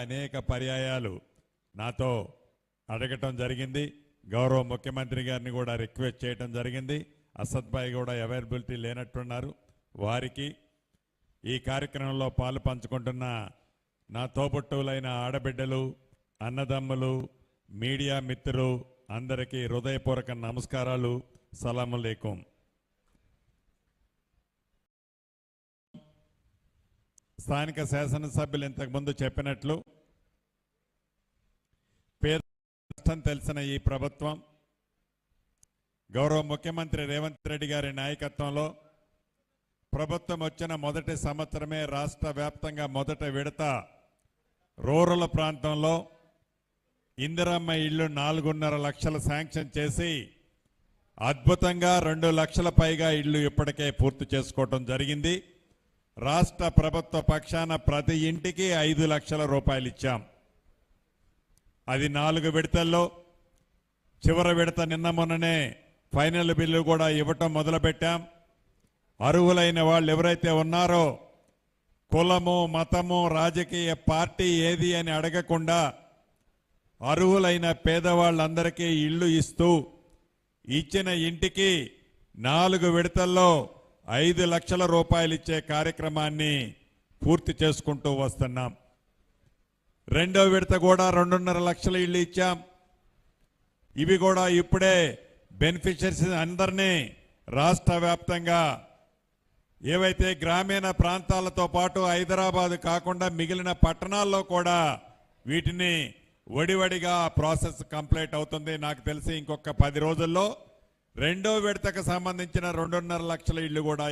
అనేక పర్యాయాలు నాతో అడగటం జరిగింది. గౌరవ ముఖ్యమంత్రి గారిని కూడా రిక్వెస్ట్ చేయడం జరిగింది. అసద్ భాయ్ కూడా అవైలబిలిటీ లేనట్టున్నారు. వారికి ఈ కార్యక్రమంలో పాలు పంచుకుంటున్న నా తోబుట్టువులైన ఆడబిడ్డలు, అన్నదమ్ములు, మీడియా మిత్రులు అందరికీ హృదయపూర్వక నమస్కారాలు. సలాములేకుం. స్థానిక శాసనసభ్యులు ఇంతకుముందు చెప్పినట్లు పేద కష్టం తెలిసిన ఈ ప్రభుత్వం గౌరవ ముఖ్యమంత్రి రేవంత్ రెడ్డి గారి నాయకత్వంలో ప్రభుత్వం వచ్చిన మొదటి సంవత్సరమే రాష్ట్ర వ్యాప్తంగా మొదట విడత రూరల్ ప్రాంతంలో ఇందిరమ్మ ఇళ్లు 4.5 లక్షలు శాంక్షన్ చేసి అద్భుతంగా 2 లక్షల పైగా ఇళ్లు ఇప్పటికే పూర్తి చేసుకోవడం జరిగింది. రాష్ట్ర ప్రభుత్వ పక్షాన ప్రతి ఇంటికి 5 లక్షల రూపాయలు ఇచ్చాం. అది 4 విడతల్లో చివరి విడత నిన్న మొన్ననే ఫైనల్ బిల్లు కూడా ఇవ్వటం మొదలుపెట్టాం. అర్హులైన వాళ్ళు ఎవరైతే ఉన్నారో కులము, మతము, రాజకీయ పార్టీ ఏది అని అడగకుండా అర్హులైన పేదవాళ్ళందరికీ ఇళ్లు ఇస్తూ ఇచ్చిన ఇంటికి 4 విడతల్లో 5 లక్షల రూపాయలు ఇచ్చే కార్యక్రమాన్ని పూర్తి చేసుకుంటూ వస్తున్నాం. రెండో విడత కూడా 2.5 లక్షల ఇళ్లు ఇచ్చాం. ఇవి కూడా ఇప్పుడే బెనిఫిషరీస్ అందరినీ రాష్ట్ర వ్యాప్తంగా ఏవైతే గ్రామీణ ప్రాంతాలతో పాటు హైదరాబాద్ కాకుండా మిగిలిన పట్టణాల్లో కూడా వీటిని వడివడిగా ప్రాసెస్ కంప్లీట్ అవుతుంది. నాకు తెలిసి ఇంకొక 10 రోజుల్లో రెండో విడతకు సంబంధించిన 2.5 లక్షల ఇళ్లు కూడా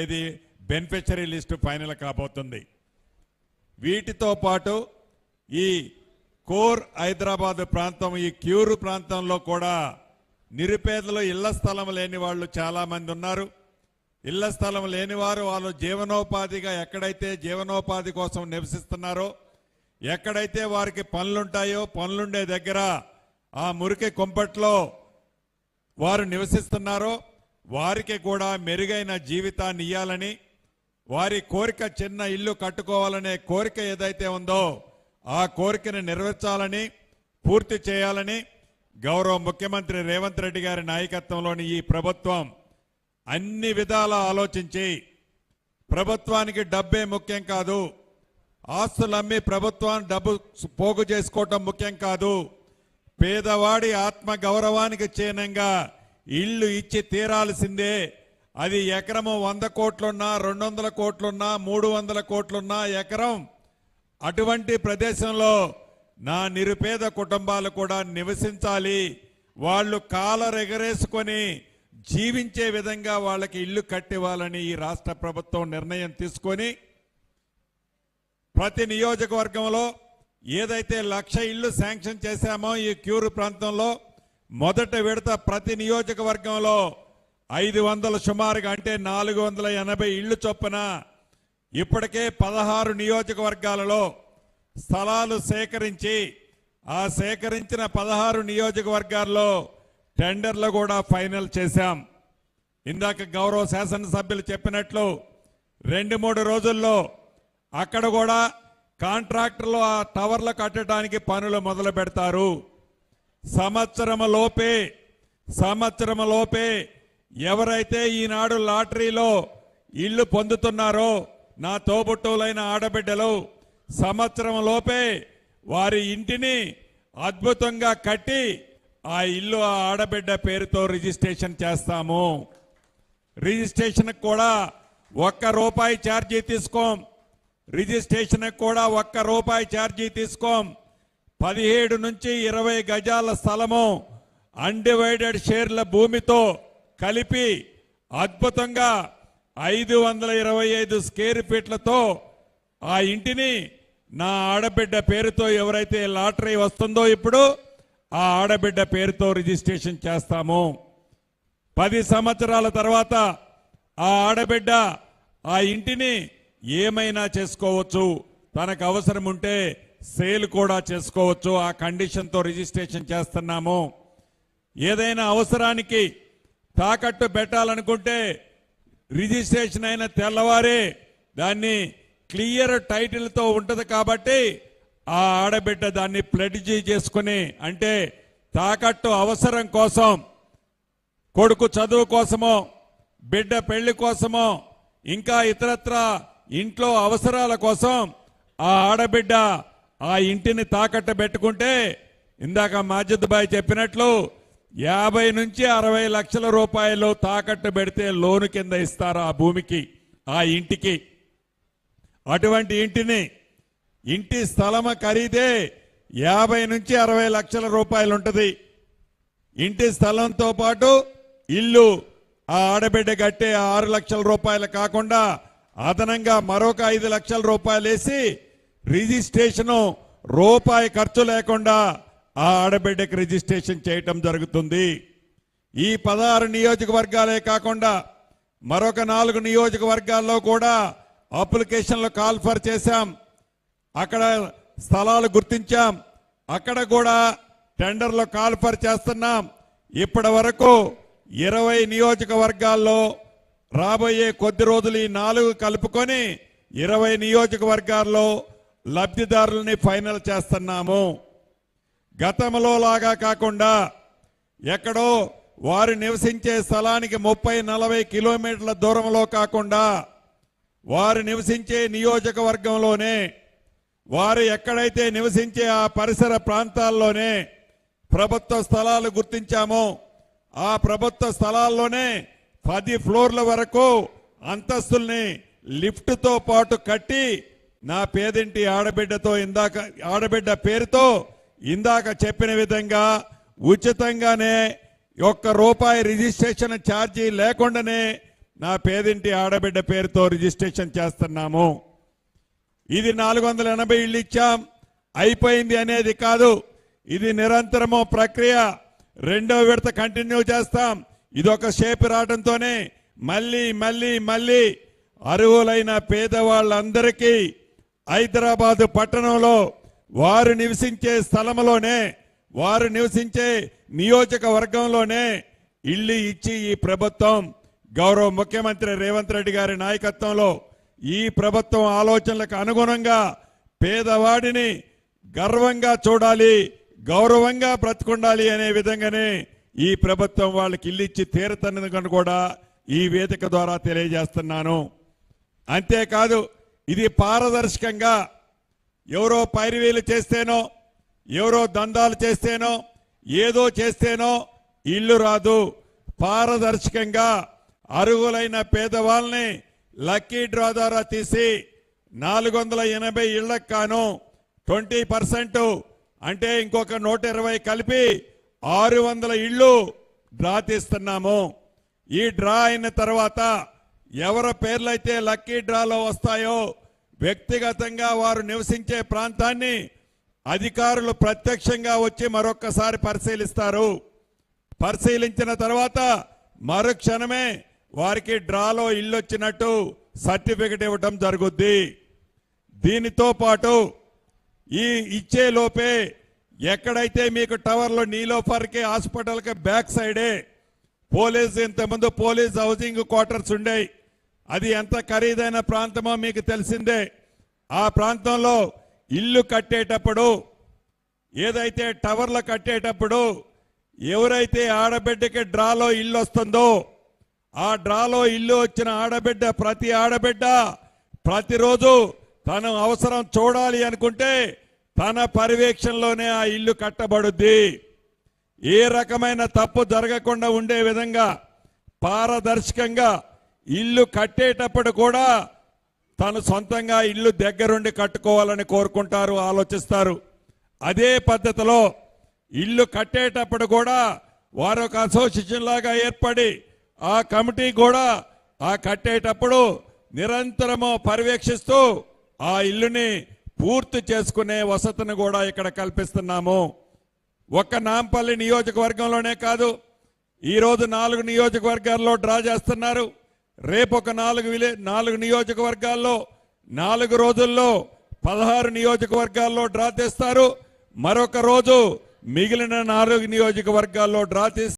ఇది బెనిఫిషరీ లిస్టు ఫైనల్ కాబోతుంది. వీటితో పాటు ఈ కోర్ హైదరాబాద్ ప్రాంతం, ఈ క్యూరు ప్రాంతంలో కూడా నిరుపేదలు ఇళ్ల స్థలం లేని వాళ్ళు చాలా మంది ఉన్నారు. ఇళ్ల స్థలం లేని వారు వాళ్ళు జీవనోపాధిగా ఎక్కడైతే జీవనోపాధి కోసం నివసిస్తున్నారో, ఎక్కడైతే వారికి పనులుంటాయో పనులుండే దగ్గర ఆ మురికి కుంపట్లో వారు నివసిస్తున్నారో వారికి కూడా మెరుగైన జీవితాన్ని ఇవ్వాలని, వారి కోరిక చిన్న ఇల్లు కట్టుకోవాలనే కోరిక ఏదైతే ఉందో ఆ కోరికను నెరవేర్చాలని, పూర్తి చేయాలని గౌరవ ముఖ్యమంత్రి రేవంత్ రెడ్డి గారి నాయకత్వంలోని ఈ ప్రభుత్వం అన్ని విధాలా ఆలోచించి, ప్రభుత్వానికి డబ్బే ముఖ్యం కాదు, ఆస్తులు అమ్మి ప్రభుత్వాన్ని డబ్బు పోగు చేసుకోవటం ముఖ్యం కాదు, పేదవాడి ఆత్మ గౌరవానికి చిహ్నంగా ఇళ్లు ఇచ్చి తీరాల్సిందే. అది ఎకరము 100 కోట్లున్నా, 200 కోట్లున్నా, 300 కోట్లున్నా ఎకరం అటువంటి ప్రదేశంలో నా నిరుపేద కుటుంబాలు కూడా నివసించాలి. వాళ్ళు కాలరెగరేసుకొని జీవించే విధంగా వాళ్ళకి ఇల్లు కట్టివ్వాలని ఈ రాష్ట్ర ప్రభుత్వం నిర్ణయం తీసుకొని ప్రతి నియోజకవర్గంలో ఏదైతే 1,00,000 ఇళ్లు శాంక్షన్ చేశామో ఈ క్యూరు ప్రాంతంలో మొదటి విడత ప్రతి నియోజకవర్గంలో 500 సుమారుగా అంటే 480 ఇళ్లు చొప్పున ఇప్పటికే 16 నియోజకవర్గాలలో స్థలాలు సేకరించి ఆ సేకరించిన 16 నియోజకవర్గాల్లో టెండర్లు కూడా ఫైనల్ చేశాం. ఇందాక గౌరవ శాసనసభ్యులు చెప్పినట్లు 2-3 రోజుల్లో అక్కడ కూడా కాంట్రాక్టర్లు ఆ టవర్లు కట్టడానికి పనులు మొదలు పెడతారు. సంవత్సరం లోపే ఎవరైతే ఈనాడు లాటరీలో ఇళ్లు పొందుతున్నారో నా తోబుట్టువులైన ఆడబిడ్డలు సంవత్సరం లోపే వారి ఇంటిని అద్భుతంగా కట్టి ఆ ఇల్లు ఆ ఆడబిడ్డ పేరుతో రిజిస్ట్రేషన్ చేస్తాము. రిజిస్ట్రేషన్ కూడా ₹1 ఛార్జీ తీసుకోం. రిజిస్ట్రేషన్ కూడా ₹1 ఛార్జీ తీసుకోం. 17 నుంచి 20 గజాల స్థలము అన్డివైడెడ్ షేర్ల భూమితో కలిపి అద్భుతంగా 525 స్క్వేర్ ఫీట్లతో ఆ ఇంటిని నా ఆడబిడ్డ పేరుతో ఎవరైతే లాటరీ వస్తుందో ఇప్పుడు ఆ ఆడబిడ్డ పేరుతో రిజిస్ట్రేషన్ చేస్తాము. 10 సంవత్సరాల తర్వాత ఆ ఆడబిడ్డ ఆ ఇంటిని ఏమైనా చేసుకోవచ్చు, తనకు అవసరం ఉంటే సేల్ కూడా చేసుకోవచ్చు. ఆ కండిషన్తో రిజిస్ట్రేషన్ చేస్తున్నాము. ఏదైనా అవసరానికి తాకట్టు పెట్టాలనుకుంటే రిజిస్ట్రేషన్ అయిన తెల్లవారే దాన్ని క్లియర్ టైటిల్తో ఉంటుంది కాబట్టి ఆ ఆడబిడ్డ దాన్ని ప్లెడ్జీ చేసుకుని, అంటే తాకట్టు అవసరం కోసం, కొడుకు చదువు కోసమో బిడ్డ పెళ్లి కోసమో ఇంకా ఇతరత్ర ఇంట్లో అవసరాల కోసం ఆ ఆడబిడ్డ ఆ ఇంటిని తాకట్టు పెట్టుకుంటే ఇందాక మాజిద్ భాయ్ చెప్పినట్లు 50 నుంచి 60 లక్షల రూపాయలు తాకట్టు పెడితే లోను కింద ఇస్తారు ఆ భూమికి, ఆ ఇంటికి. అటువంటి ఇంటి స్థలం ఖరీదే 50 నుంచి 60 లక్షల రూపాయలు ఉంటుంది. ఇంటి స్థలంతో పాటు ఇల్లు ఆ ఆడబిడ్డ కట్టే 6 లక్షల రూపాయలు కాకుండా అదనంగా మరొక 5 లక్షల రూపాయలు వేసి రిజిస్ట్రేషను రూపాయి ఖర్చు లేకుండా ఆ ఆడబిడ్డకి రిజిస్ట్రేషన్ చేయటం జరుగుతుంది. ఈ 16 నియోజకవర్గాలే కాకుండా మరొక 4 నియోజకవర్గాల్లో కూడా అప్లికేషన్లు కాల్ఫర్ చేశాం. అక్కడ స్థలాలు గుర్తించాం. అక్కడ కూడా టెండర్లు కాల్ఫర్ చేస్తున్నాం. ఇప్పటి వరకు 20 నియోజకవర్గాల్లో రాబోయే కొద్ది రోజులు ఈ 4 కలుపుకొని 20 నియోజకవర్గాల్లో లబ్ధిదారులని ఫైనల్ చేస్తున్నాము. గతంలో లాగా కాకుండా ఎక్కడో వారు నివసించే స్థలానికి 30-40 కిలోమీటర్ల దూరంలో కాకుండా వారు నివసించే నియోజకవర్గంలోనే, వారు ఎక్కడైతే నివసించే ఆ పరిసర ప్రాంతాల్లోనే ప్రభుత్వ స్థలాలు గుర్తించామో ఆ ప్రభుత్వ స్థలాల్లోనే 10 ఫ్లోర్ల వరకు అంతస్తుల్ని లిఫ్ట్తో పాటు కట్టి నా పేదింటి ఆడబిడ్డ పేరుతో ఇందాక చెప్పిన విధంగా ఉచితంగానే ₹1 రిజిస్ట్రేషన్ ఛార్జీ లేకుండానే నా పేదింటి ఆడబిడ్డ పేరుతో రిజిస్ట్రేషన్ చేస్తున్నాము. ఇది 480 ఇళ్ళు ఇచ్చాం, అయిపోయింది అనేది కాదు. ఇది నిరంతరము ప్రక్రియ. 2వ విడత కంటిన్యూ చేస్తాం. ఇదొక షేప్ రావడంతోనే మళ్ళీ అర్హులైన పేదవాళ్ళందరికీ హైదరాబాదు పట్టణంలో వారు నివసించే స్థలంలోనే, వారు నివసించే నియోజకవర్గంలోనే ఇల్లు ఇచ్చి ఈ ప్రభుత్వం గౌరవ ముఖ్యమంత్రి రేవంత్ రెడ్డి గారి నాయకత్వంలో ఈ ప్రభుత్వం ఆలోచనలకు అనుగుణంగా పేదవాడిని గర్వంగా చూడాలి, గౌరవంగా బ్రతుకుండాలి అనే విధంగానే ఈ ప్రభుత్వం వాళ్ళకి ఇల్లు ఇచ్చి తీరుతున్నదని కూడా ఈ వేదిక ద్వారా తెలియజేస్తున్నాను. అంతేకాదు ఇది పారదర్శకంగా ఎవరో పైరువీలు చేస్తేనో, ఎవరో దందాలు చేస్తేనో, ఏదో చేస్తేనో ఇల్లు రాదు. పారదర్శకంగా అర్హులైన పేదవాళ్ళని లక్కీ డ్రా ద్వారా తీసి 480 ఇళ్లకు కాను 20% అంటే ఇంకొక 120 కలిపి 600 ఇళ్ళు డ్రా తీస్తున్నాము. ఈ డ్రా అయిన తర్వాత ఎవరి పేర్లైతే లక్కీ డ్రాలో వస్తాయో వ్యక్తిగతంగా వారు నివసించే ప్రాంతాన్ని అధికారులు ప్రత్యక్షంగా వచ్చి మరొక్కసారి పరిశీలిస్తారు. పరిశీలించిన తర్వాత మరుక్షణమే వారికి డ్రాలో ఇల్లు వచ్చినట్టు సర్టిఫికెట్ ఇవ్వడం జరుగుద్ది. దీనితో పాటు ఈ ఇచ్చే లోపే ఎక్కడైతే మీకు టవర్లో నీలోఫర్కి హాస్పిటల్కి బ్యాక్ సైడే ఇంతకుముందు పోలీస్ హౌసింగ్ క్వార్టర్స్ ఉండేవి. అది ఎంత ఖరీదైన ప్రాంతమో మీకు తెలిసిందే. ఆ ప్రాంతంలో ఇల్లు కట్టేటప్పుడు, ఏదైతే టవర్లు కట్టేటప్పుడు ఎవరైతే ఆడబిడ్డకి డ్రాలో ఇల్లు వస్తుందో ఆ డ్రాలో ఇల్లు వచ్చిన ఆడబిడ్డ, ప్రతి ఆడబిడ్డ ప్రతిరోజు తను అవసరం చూడాలి అనుకుంటే తన పర్యవేక్షణలోనే ఆ ఇల్లు కట్టబడుద్ది. ఏ రకమైన తప్పు జరగకుండా ఉండే విధంగా పారదర్శకంగా ఇల్లు కట్టేటప్పుడు కూడా తను సొంతంగా ఇల్లు దగ్గరుండి కట్టుకోవాలని కోరుకుంటారు, ఆలోచిస్తారు. అదే పద్ధతిలో ఇల్లు కట్టేటప్పుడు కూడా వారు ఒక అసోసియేషన్ లాగా ఏర్పడి ఆ కమిటీ కూడా ఆ కట్టేటప్పుడు నిరంతరము పర్యవేక్షిస్తూ ఆ ఇల్లుని పూర్తి చేసుకునే వసతిని కూడా ఇక్కడ కల్పిస్తున్నాము. ఒక్క నాంపల్లి నియోజకవర్గంలోనే కాదు, ఈరోజు 4 నియోజకవర్గాల్లో డ్రా చేస్తున్నారు. రేపు ఒక 4 నియోజకవర్గాల్లో 4 రోజుల్లో 16 నియోజకవర్గాల్లో డ్రా తీస్తారు. మరొక రోజు మిగిలిన 4 నియోజకవర్గాల్లో డ్రా తీస్తారు.